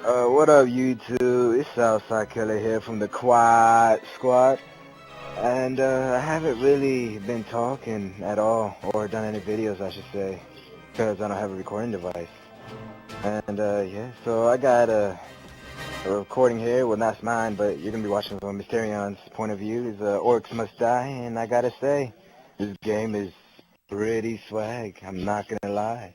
What up, YouTube? It's S0uthSideKilla here from the Quad Squad, and I haven't really been talking at all, or done any videos, I should say, because I don't have a recording device. And yeah, so I got a recording here. Well, not mine, but you're gonna be watching from Mysterion's point of view. It's Orcs Must Die, and I gotta say, this game is pretty swag. I'm not gonna lie.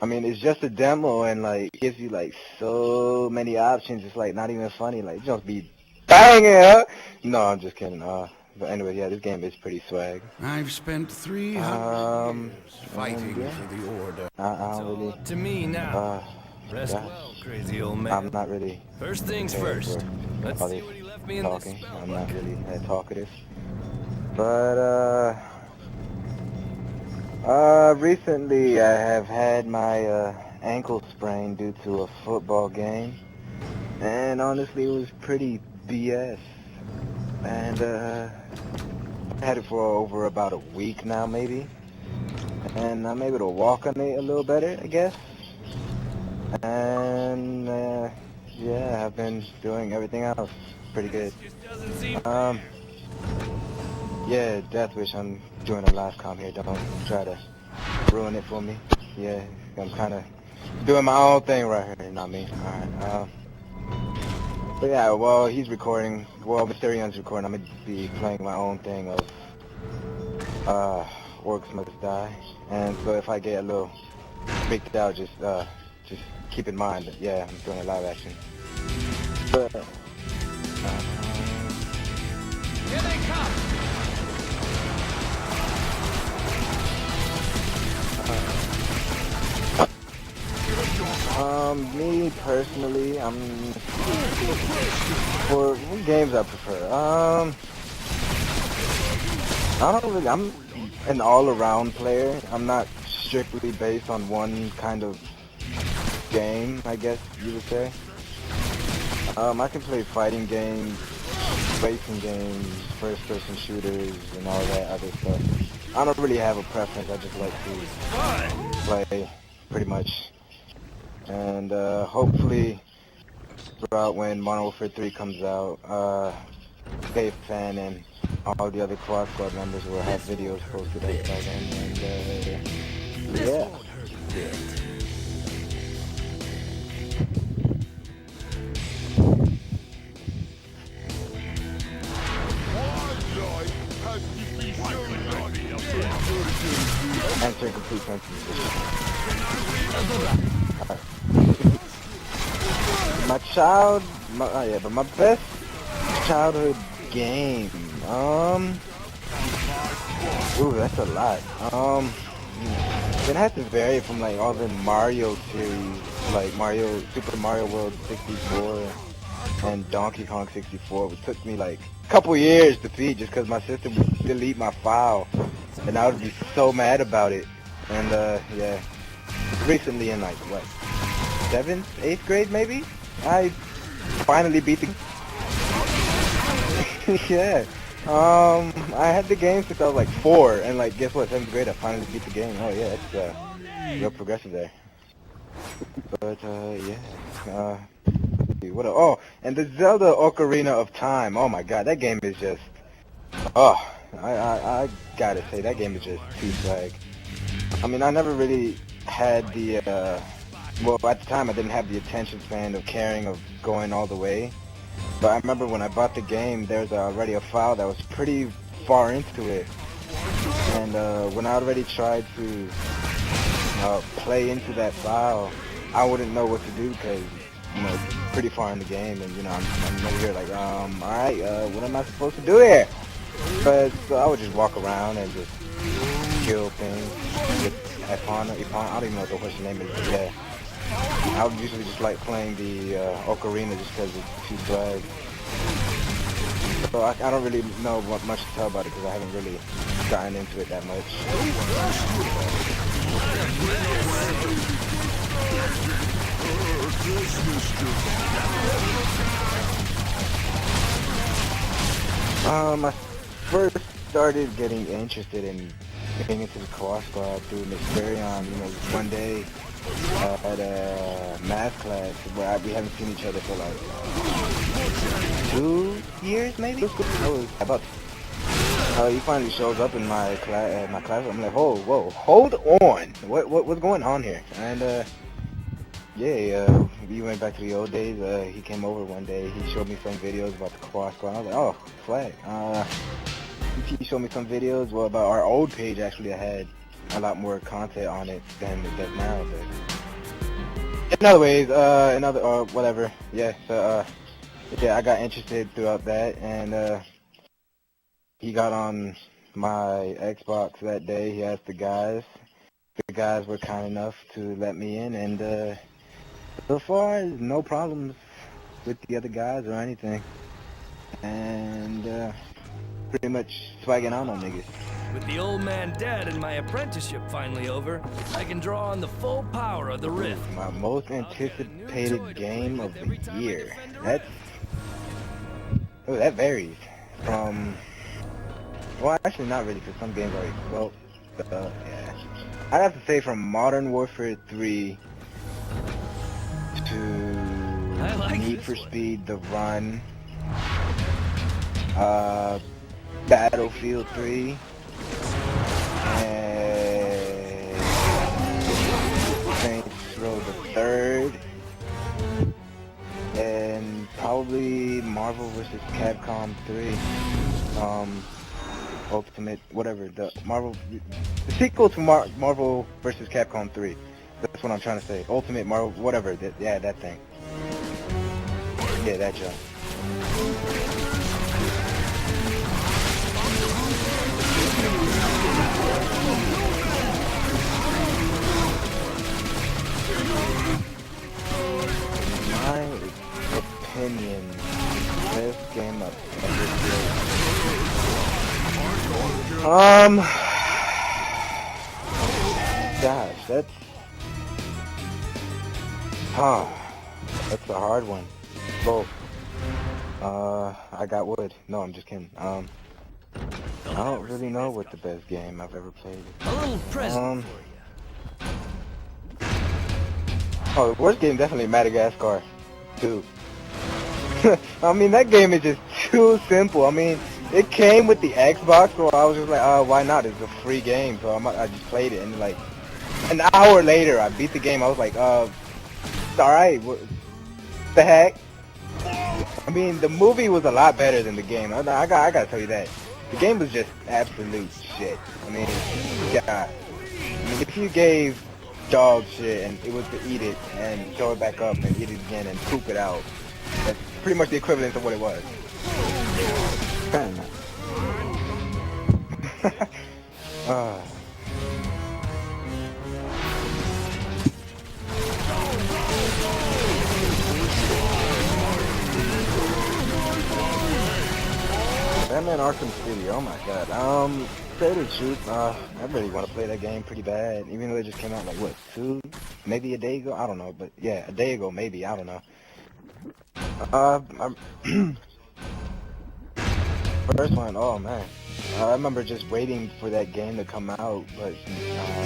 I mean, it's just a demo, and like gives you like so many options. It's like not even funny. Like you just be banging up. No, I'm just kidding. But anyway, yeah, this game is pretty swag. I've spent 300 years fighting for the order. I don't really. To me now. Rest gosh, well, crazy old man. I'm not really. First things first. Let's see what he left me in this talking. spell I'm not bucket. really that talkative. But recently I have had my ankle sprain due to a football game, and honestly it was pretty BS. And I had it for over about a week now, maybe, and I'm able to walk on it a little better, I guess. And yeah, I've been doing everything else pretty good. Yeah, Death Wish, I'm doing a live com here. Don't try to ruin it for me. Yeah, I'm kind of doing my own thing right here, you know what I mean? Alright, but yeah, while he's recording, while Mysterion's recording, I'm going to be playing my own thing of Orcs Must Die. And so if I get a little freaked out, just keep in mind that, yeah, I'm doing a live action. But, Here they come! me personally, for what games I prefer, I'm an all-around player. I'm not strictly based on one kind of game, I guess you would say. I can play fighting games, racing games, first-person shooters, and all that other stuff. I don't really have a preference. I just like to play, pretty much. And hopefully, throughout when Modern Warfare 3 comes out, Dave Fan and all the other Quad Squad members will have videos posted up by then. And yeah. Answer complete sentences. My best childhood game. Ooh, that's a lot. It has to vary from like all the Mario series, like Super Mario World 64 and Donkey Kong 64, which took me like a couple years to beat just because my system would delete my file, and I would be so mad about it. And yeah, recently in like what, 7th, 8th grade maybe, I finally beat the yeah. I had the game since I was like 4, and like guess what, 7th grade I finally beat the game. Oh yeah, it's real progressive there. But yeah, what oh, and the Zelda Ocarina of Time. Oh my god, that game is just, oh, I gotta say, that game is just too swag. I mean, I never really had the, well, at the time I didn't have the attention span of caring of going all the way. But I remember when I bought the game, there's already a file that was pretty far into it. And when I already tried to play into that file, I wouldn't know what to do because, you know, it's pretty far in the game, and you know, I'm over here like, alright, what am I supposed to do here? But so I would just walk around and just kill things with Epon, I don't even know what the horse's name is, but yeah. I would usually just like playing the Ocarina just because it's too swag. So I don't really know what much to tell about it because I haven't really gotten into it that much. I first started getting interested in getting into the Quad Squad through Mysterion. You know, one day at a math class where we haven't seen each other for like 2 years, maybe. Oh, about. He finally shows up in my class. I'm like, whoa, hold on. What's going on here? And yeah, we went back to the old days. He came over one day. He showed me some videos about the cross squad. I was like, oh, flag. He showed me some videos, well, about our old page. Actually, I had a lot more content on it than it does now. But in other ways, whatever. Yeah, so yeah, I got interested throughout that, and he got on my Xbox that day. He asked the guys. The guys were kind enough to let me in, and so far, no problems with the other guys or anything. And pretty much swagging out on niggas. With the old man dead and my apprenticeship finally over, I can draw on the full power of the Rift. My most anticipated game of the year. That varies from. Well, actually, not really, because some games already. Well, yeah. I'd have to say from Modern Warfare 3 to Need for Speed: The Run, Battlefield 3, and Saints Row the Third, and probably Marvel vs. Capcom 3. Ultimate, whatever, the sequel to Marvel vs. Capcom 3. That's what I'm trying to say. Ultimate Marvel, whatever, yeah, that thing. Yeah, that jump. My opinion, best game I've ever played. Gosh, that's a hard one. Both. I got wood. No, I'm just kidding. I don't really know what the best game I've ever played is. A little present for you. Oh, the worst game definitely Madagascar 2. I mean, that game is just too simple. I mean, it came with the Xbox, so I was just like, why not? It's a free game, so I just played it, and like, an hour later, I beat the game. I was like, alright, what the heck? I mean, the movie was a lot better than the game. I gotta tell you that. The game was just absolute shit. I mean, yeah. I mean, if you gave dog shit and it was to eat it and throw it back up and eat it again and poop it out, that's pretty much the equivalent of what it was. Batman Arkham City, oh my god. Say the truth, I really want to play that game pretty bad, even though it just came out like, what, maybe a day ago? I don't know, but yeah, a day ago maybe, I don't know. First one, oh man. I remember just waiting for that game to come out, but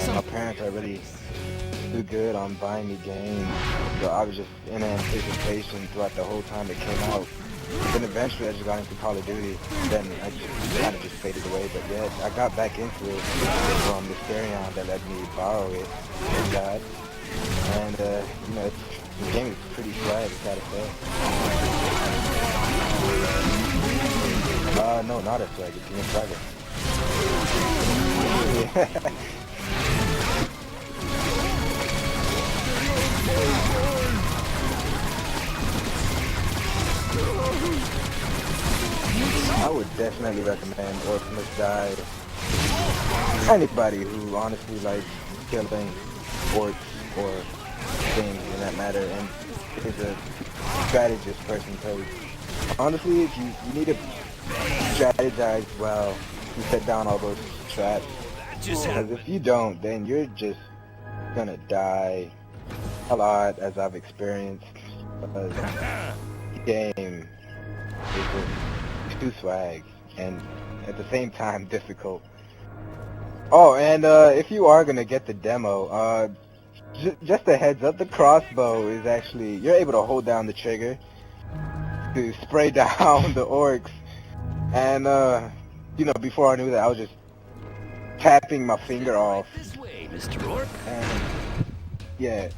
my parents are really too good on buying me games, so I was just in anticipation throughout the whole time it came out. Then eventually I just got into Call of Duty, then I just kind of just faded away, but yeah, I got back into it from the Mysterion that let me borrow it, thank God. And you know, the game is pretty swag, I gotta say. No, not a swag, it's even swagger. I would definitely recommend Orcs Must Die. Anybody who honestly likes killing orcs or things in that matter and is a strategist person, because honestly, if you need to strategize well, you set down all those traps, because if you don't, then you're just gonna die a lot, as I've experienced, because the game is just too swag and at the same time difficult. Oh, and if you are gonna get the demo, just a heads up, the crossbow is actually, you're able to hold down the trigger to spray down the orcs. And, you know, before I knew that, I was just tapping my finger off. This way, Mr. Orc. And, yeah.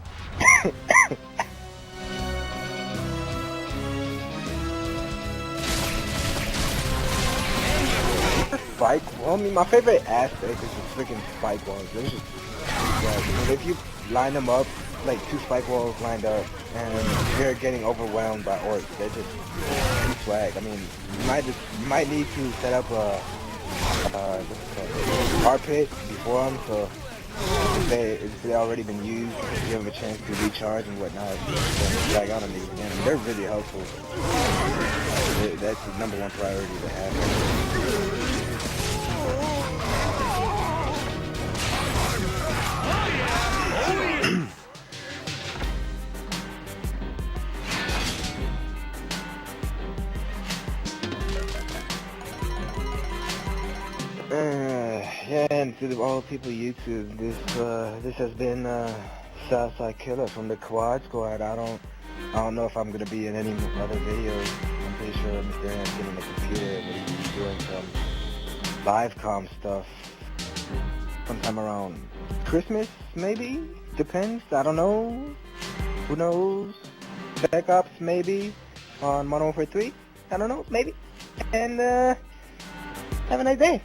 Spike, well, I mean, my favorite aspect is the freaking spike walls. They're just, yeah, if you line them up, like 2 spike walls lined up, and you're getting overwhelmed by orcs, they're just too swag. I mean, you might need to set up a carpet before them, so if they already been used, you have a chance to recharge and whatnot. Drag out on these again. They're really helpful. That's the #1 priority to have. Yeah, and to all people YouTube, this has been S0uthSideKilla from the Quad Squad. I don't know if I'm gonna be in any other videos. I'm pretty sure Mr. Ant's getting the computer, but he's doing some live com stuff sometime around Christmas, maybe? Depends. I don't know. Who knows? Spec Ops maybe on Modern Warfare 3. I don't know. Maybe. And have a nice day.